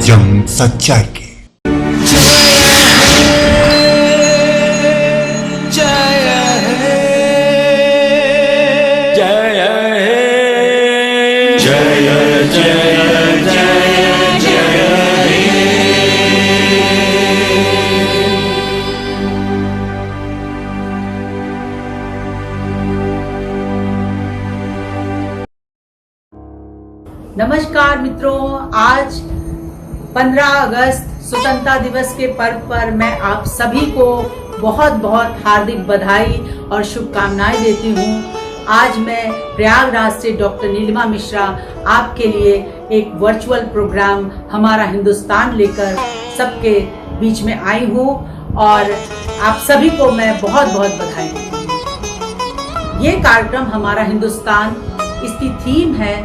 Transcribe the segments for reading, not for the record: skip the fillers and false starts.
जंग सच्चाई की। नमस्कार मित्रों, आज 15 अगस्त स्वतंत्रता दिवस के पर्व पर मैं आप सभी को बहुत बहुत हार्दिक बधाई और शुभकामनाएं देती हूं। आज मैं प्रयागराज से डॉक्टर नीलिमा मिश्रा आपके लिए एक वर्चुअल प्रोग्राम हमारा हिंदुस्तान लेकर सबके बीच में आई हूं और आप सभी को मैं बहुत बहुत बधाई देती हूं। ये कार्यक्रम हमारा हिंदुस्तान, इसकी थीम है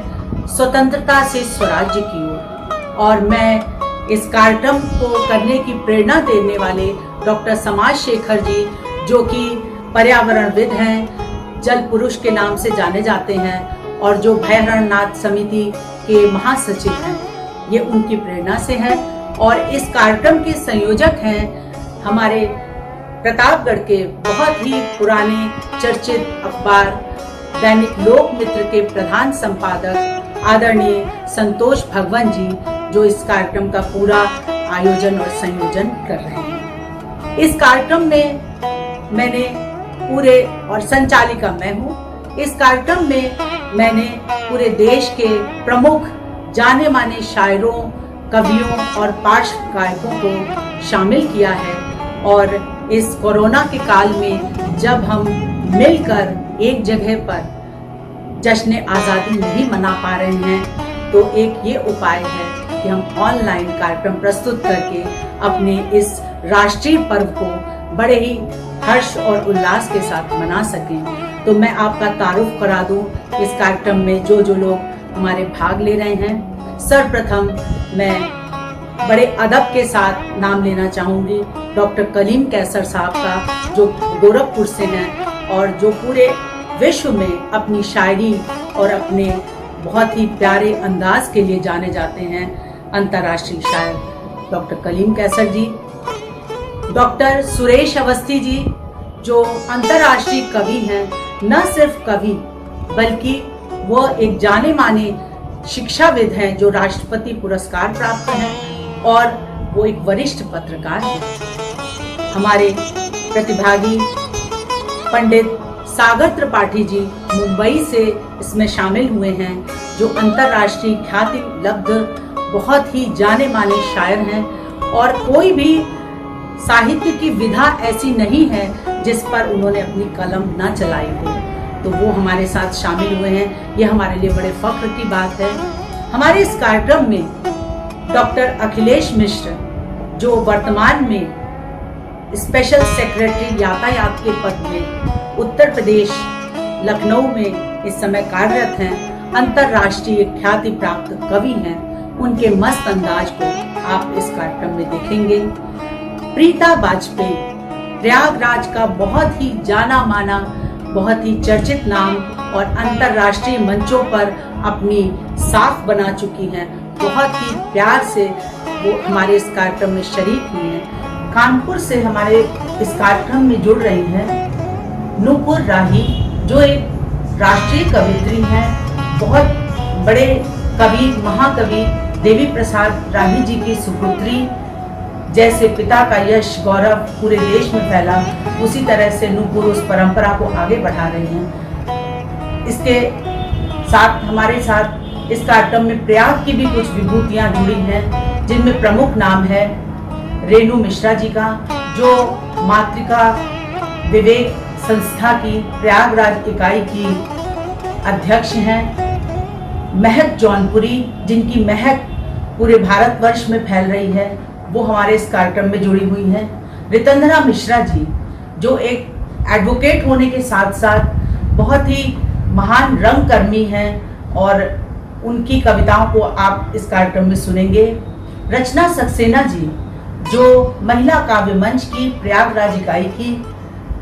स्वतंत्रता से स्वराज्य की ओर और मैं इस कार्यक्रम को करने की प्रेरणा देने वाले डॉक्टर समाज शेखर जी, जो कि पर्यावरणविद हैं, जल पुरुष के नाम से जाने जाते हैं और जो भैरवनाथ समिति के महासचिव हैं, ये उनकी प्रेरणा से है। और इस कार्यक्रम के संयोजक हैं हमारे प्रतापगढ़ के बहुत ही पुराने चर्चित अखबार दैनिक लोक मित्र के प्रधान संपादक आदरणीय संतोष भगवन जी, जो इस कार्यक्रम का पूरा आयोजन और संयोजन कर रहे हैं। इस कार्यक्रम में मैंने पूरे और संचालिका मैं हूँ। इस कार्यक्रम में मैंने पूरे देश के प्रमुख जाने माने शायरों, कवियों और पार्श्व गायकों को शामिल किया है। और इस कोरोना के काल में जब हम मिलकर एक जगह पर जश्न आज़ादी नहीं मना पा रहे हैं, तो एक ये उपाय है कि हम ऑनलाइन कार्यक्रम प्रस्तुत करके अपने इस राष्ट्रीय पर्व को बड़े ही हर्ष और उल्लास के साथ मना सकें। तो मैं आपका तारुफ करा दूं इस कार्यक्रम में जो जो लोग हमारे भाग ले रहे हैं। सर्वप्रथम मैं बड़े अदब के साथ नाम लेना चाहूँगी डॉक्टर कलीम कैसर साहब का, जो गोरखपुर से हैं और जो पूरे विश्व में अपनी शायरी और अपने बहुत ही प्यारे अंदाज के लिए जाने जाते हैं, अंतर्राष्ट्रीय शायर डॉक्टर कलीम कैसर जी। डॉक्टर सुरेश अवस्थी जी, जो अंतर्राष्ट्रीय कवि हैं, न सिर्फ कवि बल्कि वो एक जाने माने शिक्षाविद हैं जो राष्ट्रपति पुरस्कार प्राप्त हैं और वो एक वरिष्ठ पत्रकार हैं। हमारे प्रतिभागी पंडित सागर त्रिपाठी जी मुंबई से इसमें शामिल हुए हैं, जो अंतर्राष्ट्रीय ख्याति लब्ध बहुत ही जाने माने शायर हैं और कोई भी साहित्य की विधा ऐसी नहीं है जिस पर उन्होंने अपनी कलम न चलाई हो। तो वो हमारे साथ शामिल हुए हैं, ये हमारे लिए बड़े फख्र की बात है। हमारे इस कार्यक्रम में डॉक्टर अखिलेश मिश्र, जो वर्तमान में स्पेशल सेक्रेटरी यातायात के पद में उत्तर प्रदेश लखनऊ में इस समय कार्यरत हैं, अंतर्राष्ट्रीय ख्याति प्राप्त कवि हैं, उनके मस्त अंदाज को आप इस कार्यक्रम में देखेंगे। प्रीता वाजपेयी, प्रयागराज का बहुत ही जाना माना, बहुत ही चर्चित नाम और अंतर्राष्ट्रीय मंचों पर अपनी साख बना चुकी हैं। बहुत ही प्यार से वो हमारे इस कार्यक्रम में शरीक हुई हैं। कानपुर से हमारे इस कार्यक्रम में जुड़ रही हैं नूपुर राही, जो एक राष्ट्रीय कवियत्री हैं, बहुत बड़े कवि महाकवि देवी प्रसाद राही जी की सुपुत्री। जैसे पिता का यश गौरव पूरे देश में फैला, उसी तरह से नूपुर उस परंपरा को आगे बढ़ा रही हैं। इसके साथ हमारे साथ इस कार्यक्रम में प्रयाग की भी कुछ विभूतियां जुड़ी हैं, जिनमें प्रमुख नाम है रेणु मिश्रा जी का, जो मातृका विवेक संस्था की प्रयागराज इकाई की अध्यक्ष हैं। महक जौनपुरी, जिनकी महक पूरे भारतवर्ष में फैल रही है, वो हमारे इस कार्यक्रम में जुड़ी हुई हैं। रितंधरा मिश्रा जी, जो एक एडवोकेट होने के साथ साथ बहुत ही महान रंगकर्मी हैं और उनकी कविताओं को आप इस कार्यक्रम में सुनेंगे। रचना सक्सेना जी, जो महिला काव्य मंच की प्रयागराज इकाई की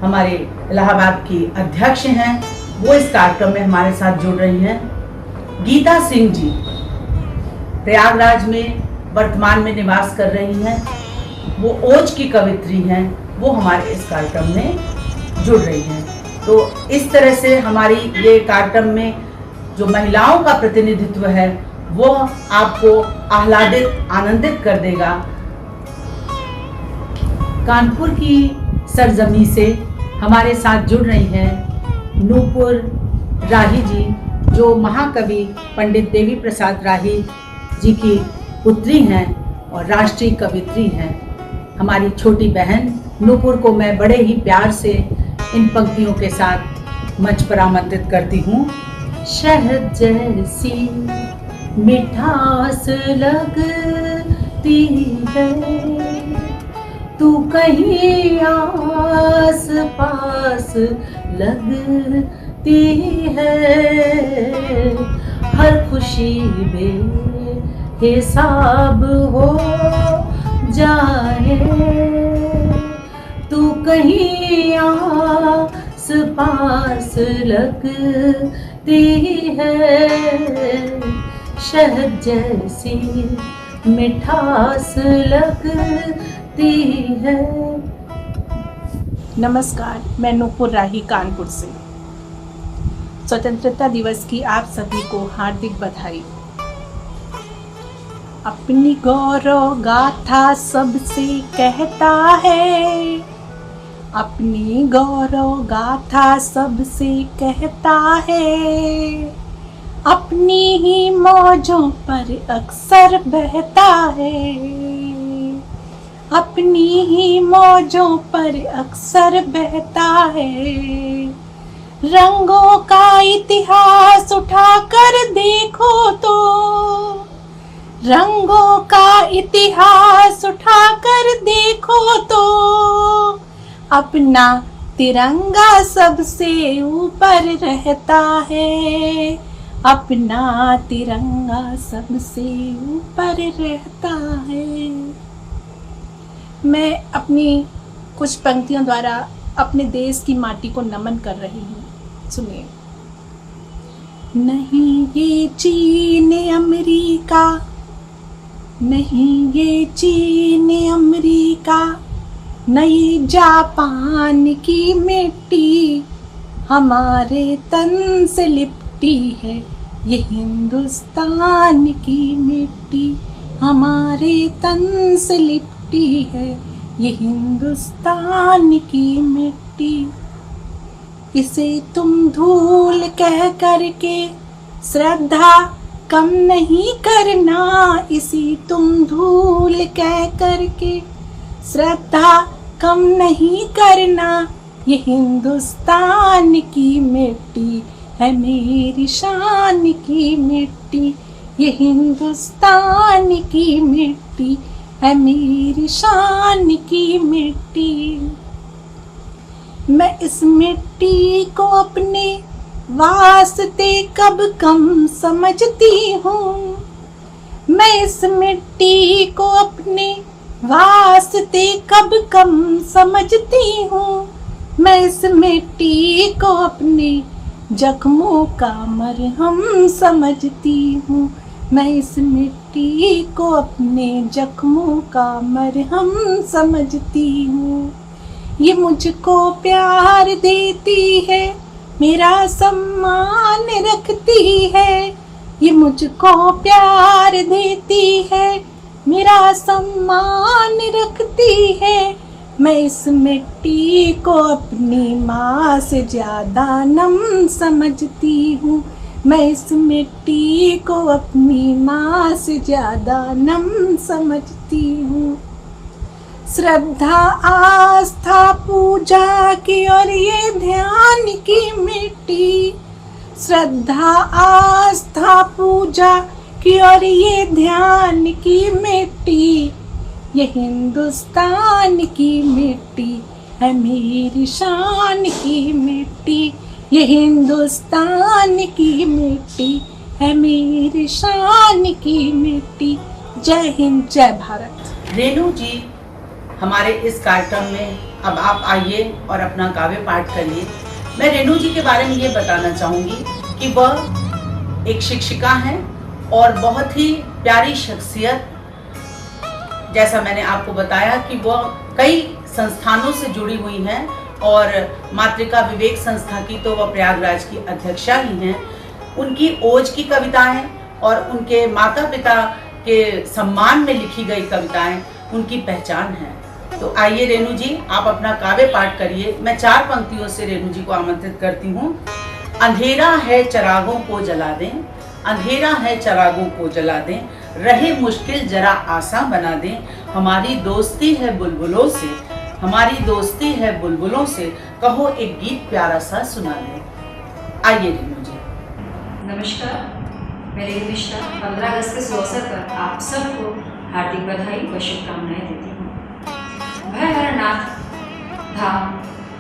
हमारे इलाहाबाद की अध्यक्ष हैं, वो इस कार्यक्रम में हमारे साथ जुड़ रही हैं। गीता सिंह जी प्रयागराज में वर्तमान में निवास कर रही हैं, वो ओज की कवित्री हैं, वो हमारे इस कार्यक्रम में जुड़ रही हैं। तो इस तरह से हमारी ये कार्यक्रम में जो महिलाओं का प्रतिनिधित्व है वो आपको आह्लादित, आनंदित कर देगा। कानपुर की सरजमी से हमारे साथ जुड़ रही हैं नूपुर राही जी, जो महाकवि पंडित देवी प्रसाद राही जी की पुत्री हैं और राष्ट्रीय कवित्री हैं। हमारी छोटी बहन नूपुर को मैं बड़े ही प्यार से इन पंक्तियों के साथ मंच पर आमंत्रित करती हूँ। शहद जैसी मिठास लगती है, तू कहीं आस पास लगती है, हर खुशी बेहिसाब हो जाए, तू कहीं आस पास लगती है, शहद जैसी मिठास लगती है। नमस्कार, मैं नूपुर राही कानपुर से। स्वतंत्रता दिवस की आप सभी को हार्दिक बधाई। अपनी गौरव गाथा सबसे कहता है, अपनी गौरव गाथा सबसे कहता है, अपनी ही मौजों पर अक्सर बहता है, अपनी ही मौजों पर अक्सर बहता है। रंगों का इतिहास उठाकर देखो तो, रंगों का इतिहास उठाकर देखो तो, अपना तिरंगा सबसे ऊपर रहता है, अपना तिरंगा सबसे ऊपर रहता है। मैं अपनी कुछ पंक्तियों द्वारा अपने देश की माटी को नमन कर रही हूँ, सुनिए। नहीं ये चीन अमेरिका, नहीं ये चीन अमेरिका, नई जापान की मिट्टी हमारे तन से लिपटी है, ये हिंदुस्तान की मिट्टी हमारे तन से लिपटी है, ये हिंदुस्तान की मिट्टी। इसे तुम धूल कह करके श्रद्धा कम नहीं करना, इसी तुम धूल कह करके श्रद्धा कम नहीं करना, ये हिंदुस्तान की मिट्टी है मेरी शान की मिट्टी, ये हिंदुस्तान की मिट्टी है मेरी शान की मिट्टी। मैं इस मिट्टी को अपने वास्ते कब कम समझती हूँ, मैं इस मिट्टी को अपने वास्ते कब कम समझती हूँ, मैं इस मिट्टी को अपने जख्मों का मरहम समझती हूँ, मैं इस मिट्टी को अपने जख्मों का मरहम समझती हूँ। ये मुझको प्यार देती है, मेरा सम्मान रखती है, ये मुझको प्यार देती है, मेरा सम्मान रखती है, मैं इस मिट्टी को अपनी माँ से ज़्यादा नम समझती हूँ, मैं इस मिट्टी को अपनी माँ से ज़्यादा नम समझती हूँ। श्रद्धा आस्था पूजा की और ये ध्यान की मिट्टी, श्रद्धा आस्था पूजा की और ये ध्यान की मिट्टी, ये हिंदुस्तान की मिट्टी है मेरी शान की मिट्टी, ये हिंदुस्तान की मिट्टी है मेरी शान की मिट्टी। जय हिंद, जय भारत। रेणु जी हमारे इस कार्यक्रम में अब आप आइए और अपना काव्य पाठ करिए। मैं रेणु जी के बारे में ये बताना चाहूँगी कि वह एक शिक्षिका हैं और बहुत ही प्यारी शख्सियत, जैसा मैंने आपको बताया कि वह कई संस्थानों से जुड़ी हुई हैं और मातृका विवेक संस्था की तो वह प्रयागराज की अध्यक्षा ही हैं। उनकी ओज की कविताएं और उनके माता पिता के सम्मान में लिखी गई कविताएं उनकी पहचान है। तो आइए रेणु जी, आप अपना काव्य पाठ करिए। मैं 4 पंक्तियों से रेणु जी को आमंत्रित करती हूँ। अंधेरा है चरागों को जला दें, अंधेरा है चरागों को जला दें, रहे मुश्किल जरा आसान बना दें, हमारी दोस्ती है बुलबुलों से, हमारी दोस्ती है बुलबुलों से, कहो एक गीत प्यारा सा सुना दें। आइए रेणु जी। नमस्कार, मैं रेणु मिश्रा 15 अगस्त के शुभ अवसर पर आप सबको हार्दिक बधाई व शुभकामनाएं देती हूँ। भय हरनाथ धाम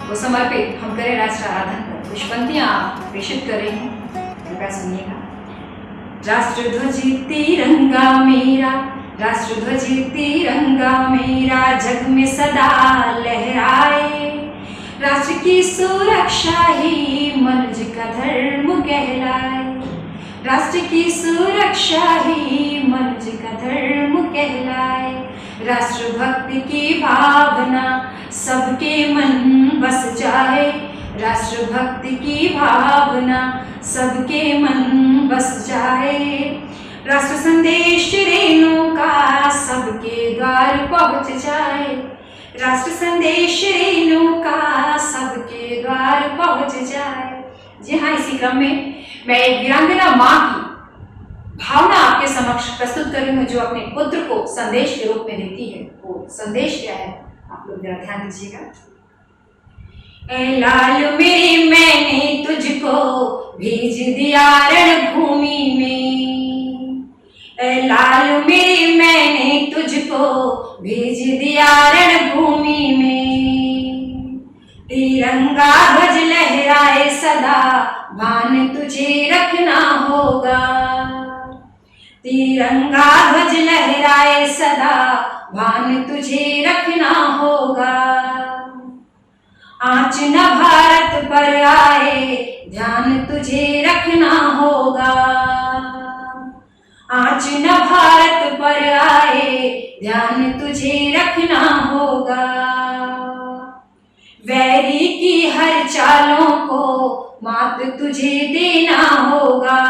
को समर्पित हम करें राष्ट्र आराधन पर कुछ पंक्तियाँ प्रेषित कर रही हूँ, कृपया सुनिएगा। राष्ट्रध्वज तिरंगा मेरा, राष्ट्रध्वज तिरंगा मेरा, जग में सदा लहराए, राष्ट्र की सुरक्षा ही मनुष्य का धर्म कहलाए, राष्ट्र की सुरक्षा ही मनुष्य का धर्म कहलाए, राष्ट्रभक्ति की भावना सबके मन बस जाए, राष्ट्रभक्ति की भावना सबके मन बस जाए, राष्ट्र संदेश रेणु का सबके द्वार पहुँच जाए, राष्ट्र संदेश रेणु का सबके द्वार पहुँच जाए। जी हाँ, इसी क्रम में मैं एक वीरांगना माँ की भावना आपके समक्ष प्रस्तुत कर रही हूँ, जो अपने पुत्र को संदेश के रूप में देती है। वो संदेश क्या है, आप लोग जरा ध्यान दीजिएगा। ऐ लाल मेरे मैंने तुझको भेज दिया रणभूमि में, ऐ लाल मेरे मैंने तुझको भेज दिया रणभूमि में, तिरंगा ध्वज लहराए सदा भान तुझे रखना होगा, तिरंगा ध्वज लहराए सदा भान तुझे रखना होगा, आँच न भारत पर आए ध्यान तुझे रखना होगा, आँच न भारत पर आए ध्यान तुझे रखना होगा, वैरी की हर चालों को मात तुझे देना होगा,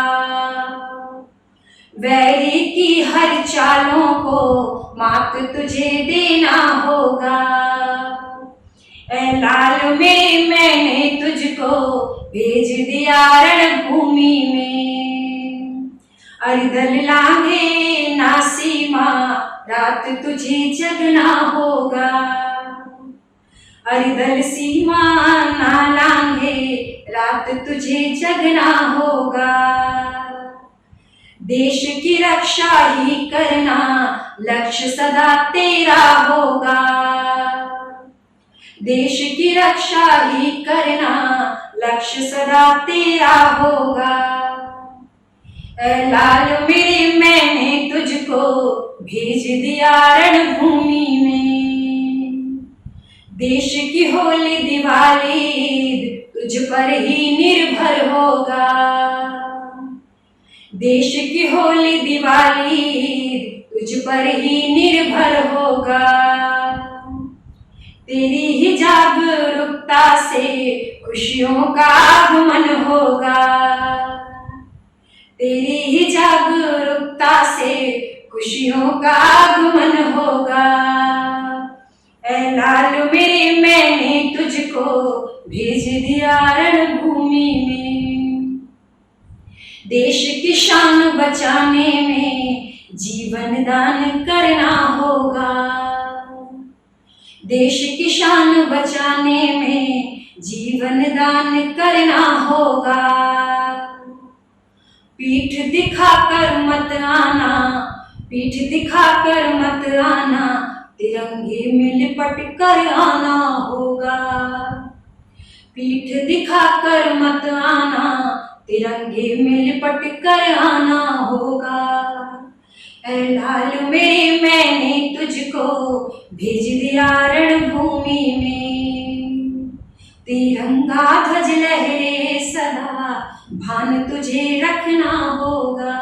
वैरी की हर चालों को मात तुझे देना होगा, ऐ लाल में मैंने तुझको भेज दिया रणभूमि में, अरिदल लांघे ना सीमा रात तुझे जगना होगा, अरिदल सीमा ना लांघे रात तुझे जगना होगा, देश की रक्षा ही करना लक्ष्य सदा तेरा होगा, देश की रक्षा ही करना लक्ष्य सदा तेरा होगा, ऐ लाल मेरे मैंने तुझको भेज दिया रणभूमि में, देश की होली दिवाली तुझ पर ही निर्भर होगा, देश की होली दिवाली तुझ पर ही निर्भर होगा, तेरी ही जागरूकता से खुशियों का आगमन होगा, तेरी ही जागरूकता से खुशियों का आगमन होगा, ऐ लाल मेरे मैंने तुझको भेज दिया रणभूमि में, देश की शान बचाने में जीवन दान करना होगा, देश की शान बचाने में जीवन दान करना होगा, पीठ दिखाकर मत आना, पीठ दिखाकर मत आना, तिरंगे में लिपट कर आना होगा, पीठ दिखाकर मत आना, तिरंगे में लिपट कर आना होगा, ऐ लाल मेरे मैंने तुझको भेज दिया रणभूमि में, तिरंगा ध्वज लहरे सदा भान तुझे रखना होगा,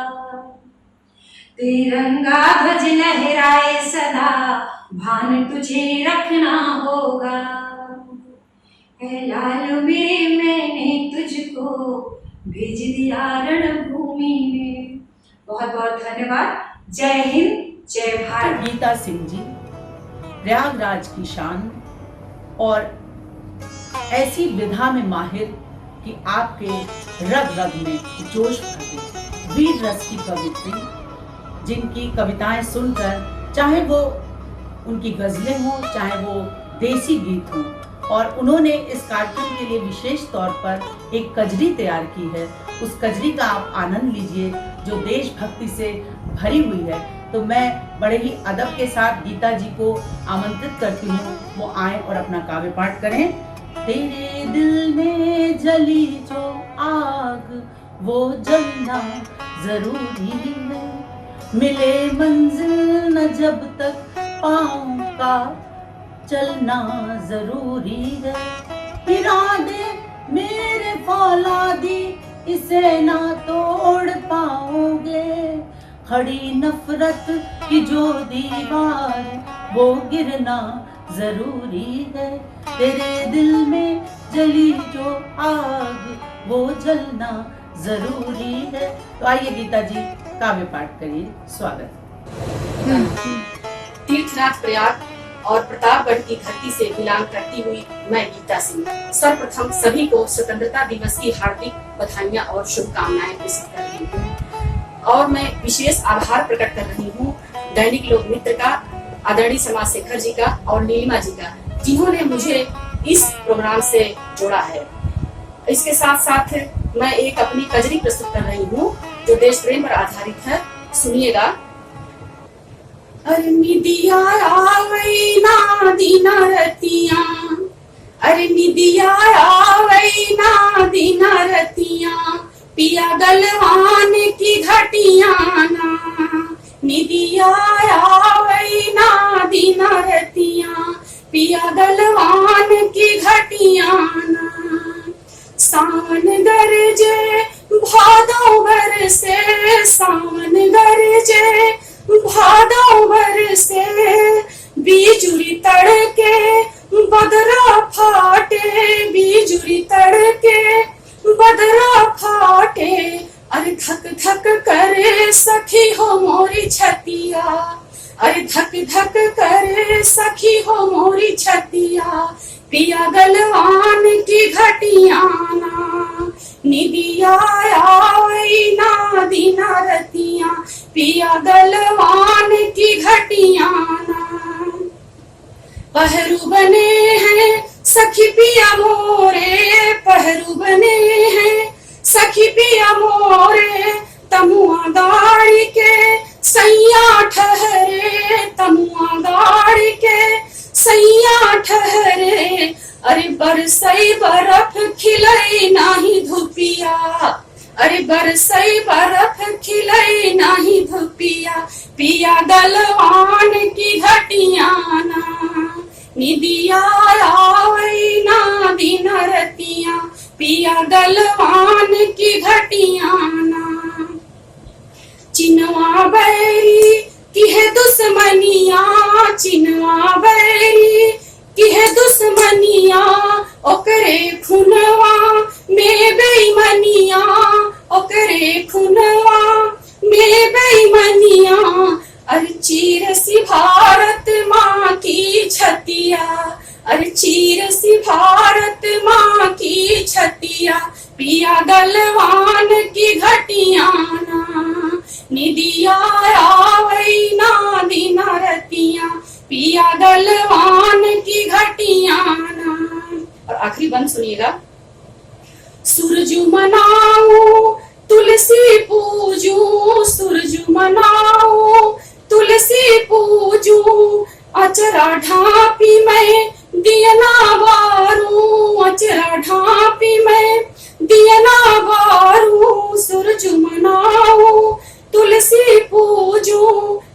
तिरंगा ध्वज लहराए सदा, भान तुझे रखना होगा। है लाल मेरे मैंने तुझको भेज दिया रणभूमि में। बहुत बहुत धन्यवाद। जय हिंद, जय भारत। गीता सिंह जी प्रयागराज की शान और ऐसी विधा में माहिर कि आपके रग रग में जोश भर दे, वीर रस की कवित्री, जिनकी कविताएं सुनकर चाहे वो उनकी गजलें हों चाहे वो देसी गीत हों, और उन्होंने इस कार्यक्रम के लिए विशेष तौर पर एक कजरी तैयार की है। उस कजरी का आप आनंद लीजिए जो देशभक्ति से भरी हुई है। तो मैं बड़े ही अदब के साथ गीता जी को आमंत्रित करती हूँ वो आए और अपना काव्य पाठ करें। तेरे दिल में जली जो आग वो जलना जरूरी है, मिले मंजिल न जब तक पाँव का चलना जरूरी है। इरादे मेरे फौलादी इसे ना तोड़ पाओगे, खड़ी नफरत की जो दीवार वो गिरना जरूरी है। तेरे दिल में जली जो आग वो जलना जरूरी है। तो आइए गीता जी काव्य पाठ करिए। स्वागत। तीर्थनाथ प्रयाग और प्रतापगढ़ की धरती से बिलोंग करती हुई मैं गीता सिंह सर्वप्रथम सभी को स्वतंत्रता दिवस की हार्दिक बधाइयां और शुभकामनाएं प्रेषित कर रही हूँ। और मैं विशेष आभार प्रकट कर रही हूँ दैनिक लोक मित्र का, आदरणीय समाज शेखर जी का और नीलिमा जी का, जिन्होंने मुझे इस प्रोग्राम से जोड़ा है। इसके साथ साथ मैं एक अपनी कजरी प्रस्तुत कर रही हूँ जो देश प्रेम पर आधारित है। सुनिएगा। अरे निदिया आवई ना दीना रतिया, अरे निदिया आवई ना दीना रतिया, पिया गलवान की घटिया ना। निदिया आवई ना दीना रतिया, पिया गलवान की घटिया ना। सावन गरजे भादों बरसे, सावन गरजे भादों बरसे, बिजुली तड़के बदरा फाटे, बिजुली तड़के बदरा फाटे। अरे धक धक करे सखी हो मोरी छतिया, अरे धक धक करे सखी हो मोरी छतिया, पिया गलवान की घटिया ना। निदिया आवई ना दीना रतिया, पिया गलवान की घटिया ना। पहरू बने हैं सखी पिया मोरे, पहरू बने हैं सखी पिया मोरे, तमुआ दाढ़ी के सैया ठहरे, तमुआ दाढ़ी के सैया ठहरे। अरे बरसई बर्फ खिलई नाही धुपिया, अरे बरसई बर्फ खिलई नाही धुपिया, पिया गलवान की घटिया ना। निदिया आवई ना दीना रतिया, पिया गलवान की घटिया ना। चिनवा बैरी की है दुश्मनिया, चिनवा बैरी की है दुश्मनिया, ओकरे खुनवा में बेईमानिया, ओकरे खुनवा में बेईमानिया। अरे चीर सी भारत माँ की छतिया, अरे चीर सी भारत माँ की छतिया, पिया गलवान की घटिया ना। निदिया आवई ना दीना रतिया, पिया गलवान की घटिया ना। और आखिरी बंद सुनिएगा। सूरजू मनाऊ तुलसी पूजू, सूरजू मनाऊ तुलसी पूजू, अचरा ढापी में दियना बारू, अचरा ढापी में दियना बारू। सूरजू मनाऊ तुलसी पूजू,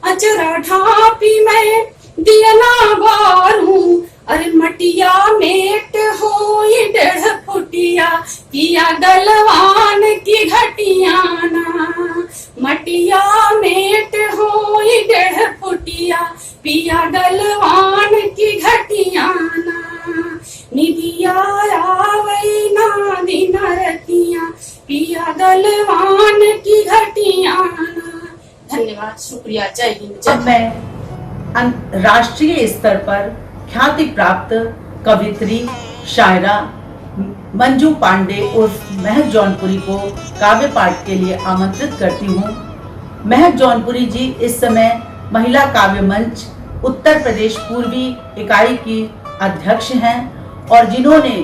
अचरा ढापी में दियना बारू। अरे मटिया मेट होई 1.5 फुटिया, पिया गलवान की घटिया ना। मटिया मेट होई 1.5 फुटिया पिया गलवान की घटियाना निदिया आवई ना दिन रतिया पिया गलवान की घटियाना। धन्यवाद, शुक्रिया, जय हिंद। अब मैं राष्ट्रीय स्तर पर ख्याति प्राप्त कवित्री शायरा मंजू पांडे उर्फ महक जौनपुरी को काव्य पाठ के लिए आमंत्रित करती हूँ। महक जौनपुरी जी इस समय महिला काव्य मंच उत्तर प्रदेश पूर्वी इकाई की अध्यक्ष हैं और जिन्होंने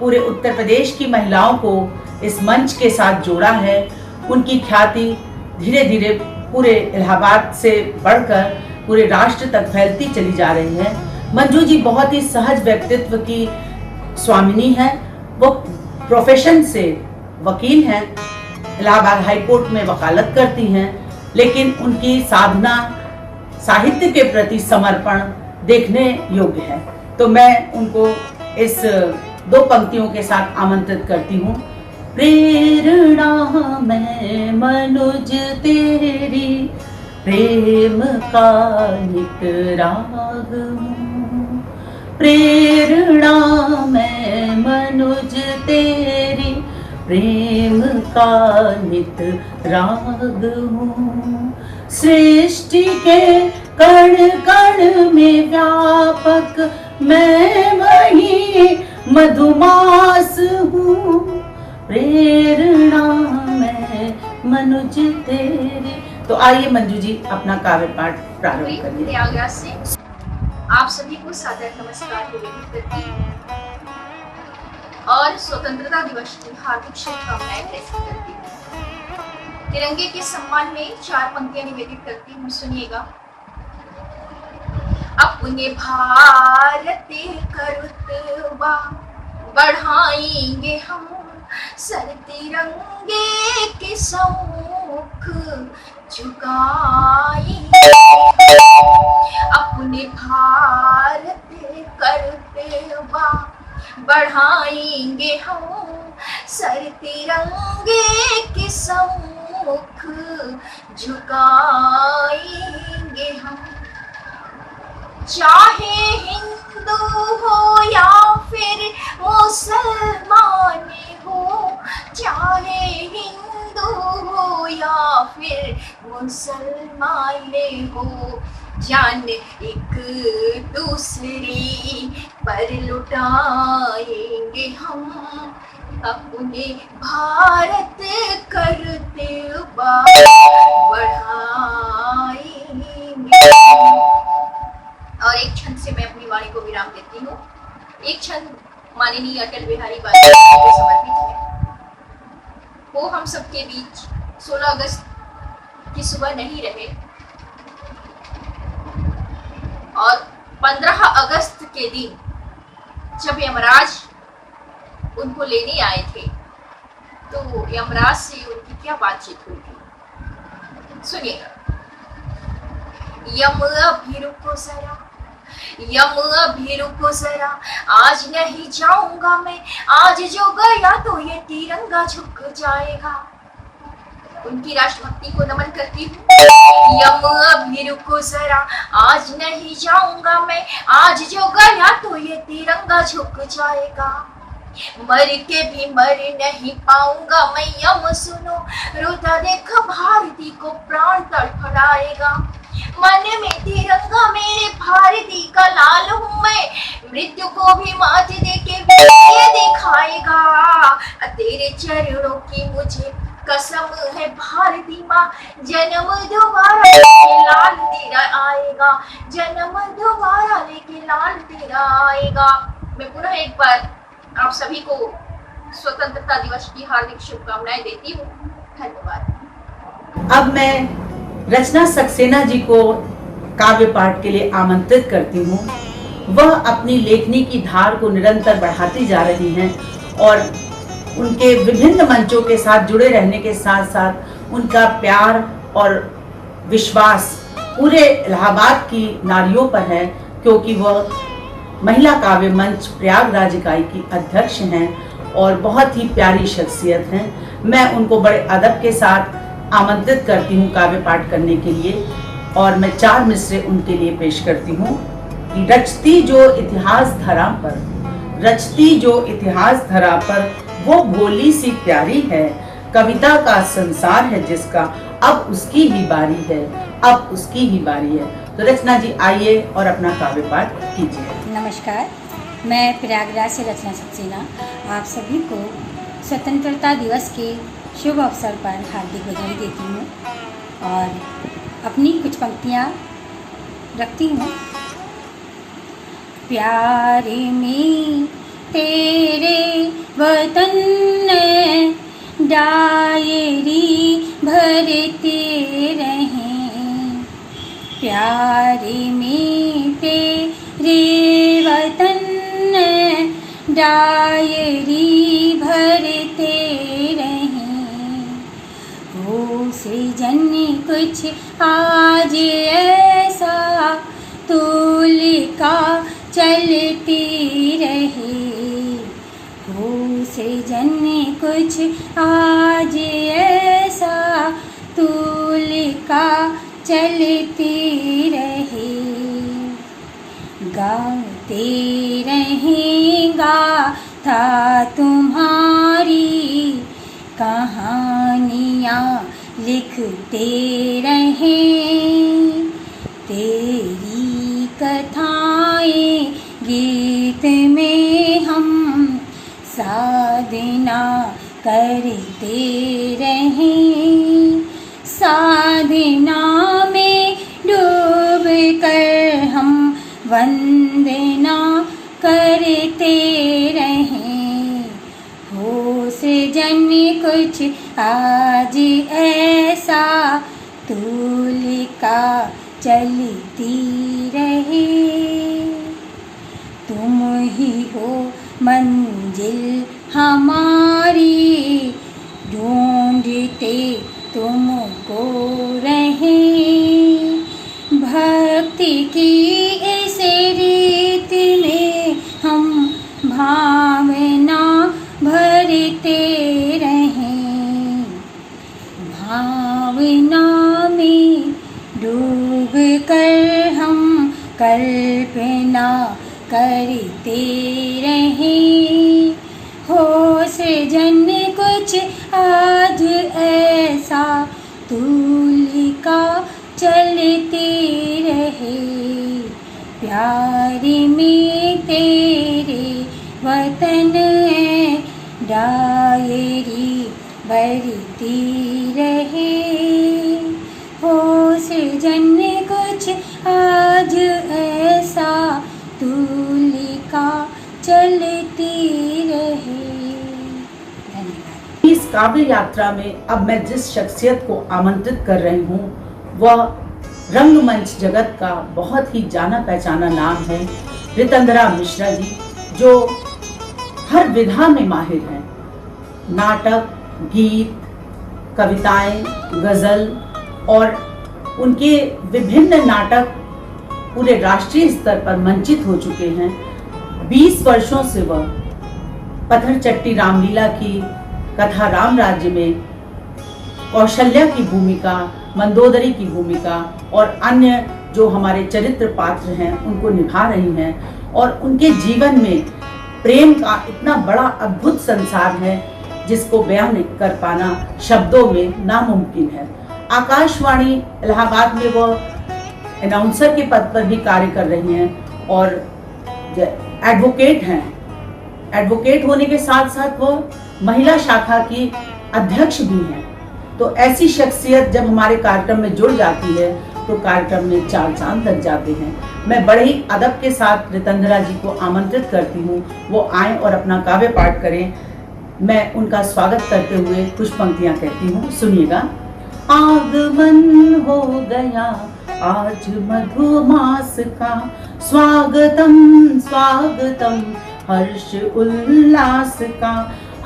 पूरे उत्तर प्रदेश की महिलाओं को इस मंच के साथ जोड़ा है। उनकी ख्याति धीरे धीरे पूरे इलाहाबाद से बढ़कर पूरे राष्ट्र तक फैलती चली जा रही है। मंजू जी बहुत ही सहज व्यक्तित्व की स्वामिनी हैं। वो प्रोफेशन से वकील हैं, इलाहाबाद हाई कोर्ट में वकालत करती हैं, लेकिन उनकी साधना साहित्य के प्रति समर्पण देखने योग्य है। तो मैं उनको इस 2 पंक्तियों के साथ आमंत्रित करती हूँ। प्रेरणा मैं मनुज तेरी प्रेम का नित राग हूँ, प्रेरणा मैं मनुज तेरी प्रेम का नित राग हूँ, सृष्टि के कण कण में व्यापक मैं वही मधुमास हूँ, प्रेरणा मैं मनुज तेरे। तो आइए मंजू जी अपना काव्य पाठ प्रारंभ करिए। प्रयागराज से आप सभी को सादर नमस्कार निवेदित करती हूँ और स्वतंत्रता दिवस की हार्दिक शुभकामनाएं प्रेषित करती हूँ। तिरंगे के सम्मान में 4 पंक्तियां निवेदित करती हूँ, सुनिएगा। अपने भारत करुतबा बढ़ाएंगे हम, सर तिरंगे के सम्मुख झुकाएंगे, अपने भारत कर्तव्य बढ़ाएंगे हम, सर तिरंगे के सम्मुख झुकाएंगे हम। चाहे हिंदू हो या फिर मुसलमान हो, चाहे हिंदू हो या फिर मुसलमान हो, जान एक दूसरे पर लुटाएंगे हम, अपने भारत कर्तव्य बढ़ाएंगे। और एक छंद से मैं अपनी वाणी को विराम देती हूँ। एक छंद माननीय अटल बिहारी वाजपेयी को समर्पित है। वो हम सबके बीच 16 अगस्त की सुबह नहीं रहे और 15 अगस्त के दिन जब यमराज उनको लेने आए थे तो यमराज से उनकी क्या बातचीत हुई थी, सुनिएगा। यम अभी रुको जरा, यम अभी रुको जरा, आज नहीं जाऊंगा मैं, आज जो गया तो ये तिरंगा झुक जाएगा। उनकी राष्ट्रभक्ति को नमन करती हूँ। यम अभी रुको जरा, आज नहीं जाऊंगा मैं, आज जो गया तो ये तिरंगा झुक जाएगा। मर के भी मर नहीं पाऊंगा मैं, यम सुनो रोता देख भारती को प्राण तड़फड़ाएगा। मन में तिरंगा मेरे भारती का लाल हूँ मैं, मृत्यु को भी मात देके विजय दिखाएगा। तेरे चरणों की मुझे कसम है भारती माँ, जन्म दोबारा लेके लाल तेरा आएगा, जन्म दोबारा लेके लाल तेरा आएगा। मैं पुनः एक बार आप सभी को स्वतंत्रता दिवस की हार्दिक शुभकामनाएं देती हूँ। धन्यवाद। अब मैं रचना सक्सेना जी को काव्य पाठ के लिए आमंत्रित करती हूँ। वह अपनी लेखनी की धार को निरंतर बढ़ाती जा रही हैं और उनके विभिन्न मंचों के साथ जुड़े रहने के साथ साथ उनका प्यार और विश्वास पूरे इलाहाबाद की नारियों पर है, क्योंकि वह महिला काव्य मंच प्रयागराज इकाई की अध्यक्ष हैं और बहुत ही प्यारी शख्सियत हैं। मैं उनको बड़े अदब के साथ आमंत्रित करती हूँ काव्य पाठ करने के लिए और मैं 4 मिसरे उनके लिए पेश करती हूँ कि रचती जो इतिहास धरा पर वो भोली सी प्यारी है, कविता का संसार है जिसका अब उसकी ही बारी है। तो रचना जी आइए और अपना काव्य पाठ कीजिए। नमस्कार, मैं प्रयागराज से रचना सक्सेना आप सभी को स्वतंत्रता दिवस के शुभ अवसर पर हार्दिक बधाई देती हूँ और अपनी कुछ पंक्तियाँ रखती हूँ। प्यारे में तेरे वतन डायरी भरते रहें, प्यारे में तेरे वतन डायरी भरते रहें। हो सृजन कुछ आज ऐसा तुलिका चलती रहे, हो सृजन कुछ आज ऐसा तुलिका चलती रहे। गाते रहेगा था तुम्हारी कहानियाँ लिखते रहें, तेरी कथाएं गीत में हम साधना करते रहें, साधना में डूब कर हम वंदना करते रहें। हो सृजन कुछ आज ऐसा तुलिका चलती रहे, तुम ही हो मंजिल हमारी, ढूंढते तुमको रहे। भक्ति की इस रीत में हम भावना भरते रहें, भावना में डूब कर हम कल्पना करते रहें। हो सृजन कुछ आज ऐसा तुलिका चलते रहे, प्यारे में तेरे वतन डायरी भरती रहे। हो सृजन कुछ आज ऐसा तुलिका चलती रहे। धन्यवाद। इस काव्य यात्रा में अब मैं जिस शख्सियत को आमंत्रित कर रही हूँ वह रंगमंच जगत का बहुत ही जाना पहचाना नाम है रितंद्रा मिश्रा जी, जो हर विधा में माहिर हैं। नाटक, गीत, कविताएं, गजल और उनके विभिन्न नाटक पूरे राष्ट्रीय स्तर पर मंचित हो चुके हैं। 20 वर्षों से वह पत्थरचट्टी रामलीला की कथा राम राज्य में कौशल्या की भूमिका, मंदोदरी की भूमिका और अन्य जो हमारे चरित्र पात्र हैं उनको निभा रही हैं और उनके जीवन में प्रेम का इतना बड़ा अद्भुत संसार है जिसको बयान कर पाना शब्दों में नामुमकिन है। आकाशवाणी इलाहाबाद में वो अनाउंसर के पद पर भी कार्य कर रही हैं और एडवोकेट हैं। एडवोकेट होने के साथ साथ वो महिला शाखा की अध्यक्ष भी हैं। तो ऐसी शख्सियत जब हमारे कार्यक्रम में जुड़ जाती है तो कार्यक्रम में 4 चांद लग जाते हैं। मैं बड़े ही अदब के साथ रितंद्रा जी को आमंत्रित करती हूँ वो आएं और अपना काव्य पाठ करें। मैं उनका स्वागत करते हुए कुछ पंक्तियां कहती हूँ, सुनिएगा। आगमन हो गया आज मधुमास का, स्वागतम स्वागतम हर्ष उल्लास का,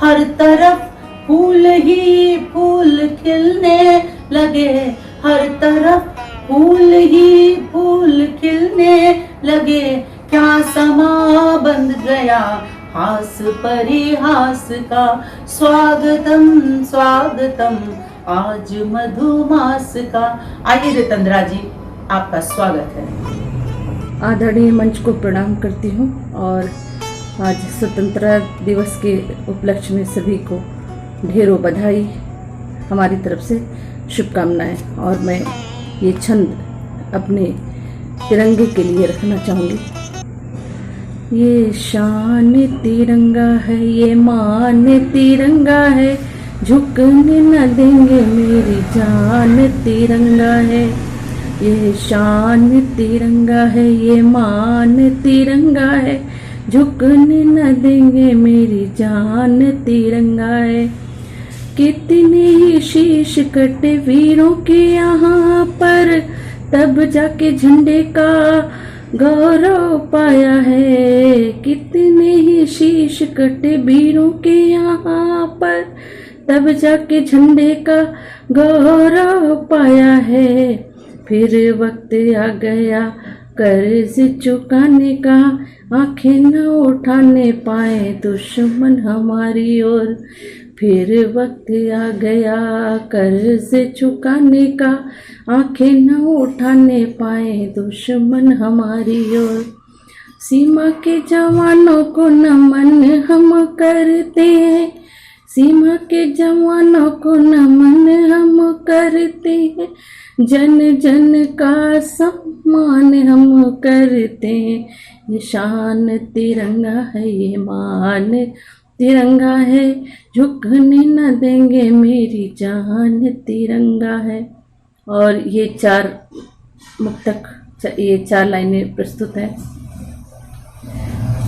हर तरफ फूल ही फूल खिलने लगे, हर तरफ फूल ही फूल खिलने लगे, क्या समा बंध गया हास परिहास का, स्वागतम स्वागतम आज मधुमास का। आइए रितंद्रा जी, आपका स्वागत है। आदरणीय मंच को प्रणाम करती हूँ और आज स्वतंत्रता दिवस के उपलक्ष्य में सभी को ढेरों बधाई, हमारी तरफ से शुभकामनाएं। और मैं ये छंद अपने तिरंगे के लिए रखना चाहूँगी। ये शान तिरंगा है, ये मान तिरंगा है, झुकने न देंगे मेरी जान तिरंगा है। ये शान तिरंगा है, ये मान तिरंगा है, झुकने न देंगे मेरी जान तिरंगा है। कितने ही शीश कटे वीरों के यहाँ पर, तब जाके झंडे का गौरव पाया है। कितने ही शीश कटे वीरों के यहाँ पर, तब जाके झंडे का गौरव पाया है। फिर वक्त आ गया कर्ज चुकाने का, आंखें न उठाने पाए दुश्मन हमारी ओर। फिर वक्त आ गया कर्ज चुकाने का, आंखें न उठाने पाए दुश्मन हमारी ओर। सीमा के जवानों को नमन हम करते हैं, सीमा के जवानों को नमन हम करते हैं, जन जन का सम्मान हम करते हैं। ये शान तिरंगा है, ये मान तिरंगा है, झुकने न देंगे मेरी जान तिरंगा है। और ये चार लाइनें प्रस्तुत हैं।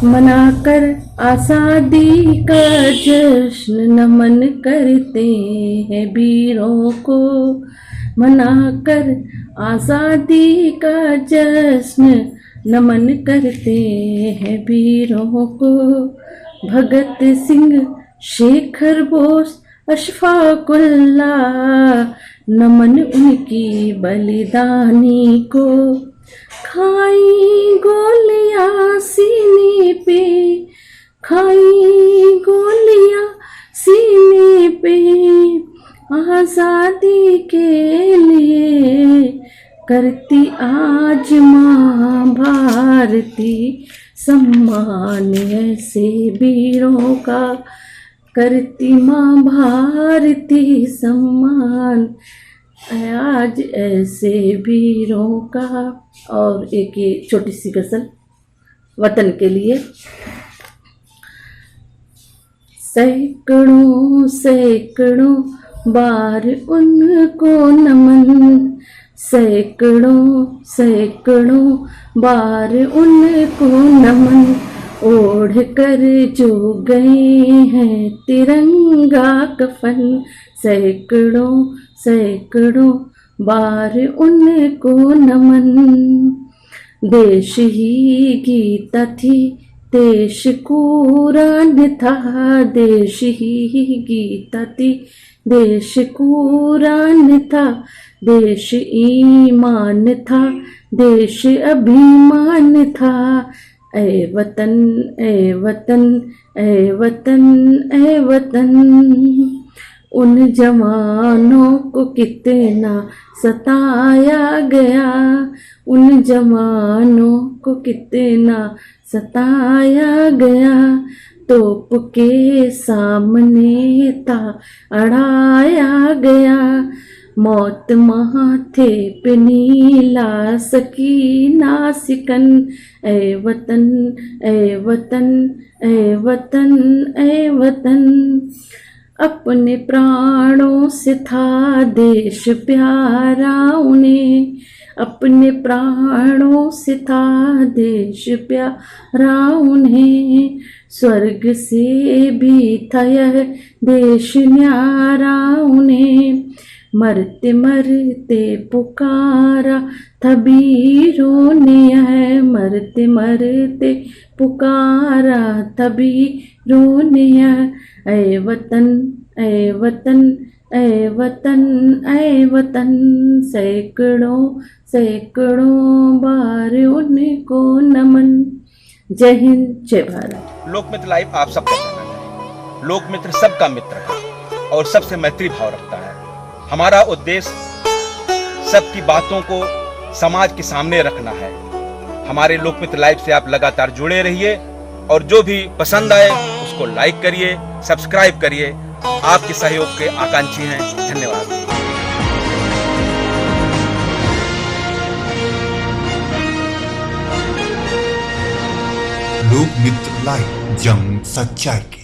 मनाकर आज़ादी का जश्न नमन करते हैं वीरों को, मनाकर आज़ादी का जश्न नमन करते हैं वीरों को। भगत सिंह, शेखर बोस, अशफाकुल्लाह, नमन उनकी बलिदानी को। खाई गोलियां सीने पे, खाई गोलियां सीने पे, आज़ादी के लिए करती आज माँ भारती सम्मान ऐसे वीरों का, करती माँ भारती सम्मान आज ऐसे वीरों का। और एक ये छोटी सी गजल वतन के लिए। सैकड़ों सैकड़ों बार उनको नमन, सैकड़ों सैकड़ों बार उनको नमन, ओढ़ कर जो गए हैं तिरंगा कफन। सैकड़ों सैकड़ों बार उनको नमन। देश ही गीता थी, देश कुरान था, देश ही गीता थी, देश कुरान था, देश ईमान था, देश अभिमान था। ऐ वतन ऐ वतन ऐ वतन ऐ वतन, उन जवानों को कितना सताया गया, उन जवानों को कितना सताया गया। तोप के सामने था अड़ाया गया, मौत माथे पे नीला सकीना सिकन। ऐ वतन ऐ वतन ऐ वतन ऐ वतन, अपने प्राणों से था देश प्यारा उन्हें, अपने प्राणों से था देश प्यारा उन्हें। स्वर्ग से भी था यह देश न्यारा उन्हें, मरते मरते पुकारा था वीरों ने यह, मरते मरते पुकारा था वीरों ने यह। ऐ वतन ऐ वतन ऐ वतन ऐ वतन, सैकड़ों सैकड़ों बार उनको नमन। जय हिंद, जय भारत। लोकमित्र लाइव आप सबका चैनल है। लोकमित्र सबका मित्र है और सबसे मैत्री भाव रखता है। हमारा उद्देश्य सबकी बातों को समाज के सामने रखना है। हमारे लोकमित्र लाइव से आप लगातार जुड़े रहिए और जो भी पसंद आए उसको लाइक करिए, सब्सक्राइब करिए। आपके सहयोग के आकांक्षी हैं। धन्यवाद। लोकमित्र लाइव, जंग सच्चाई की।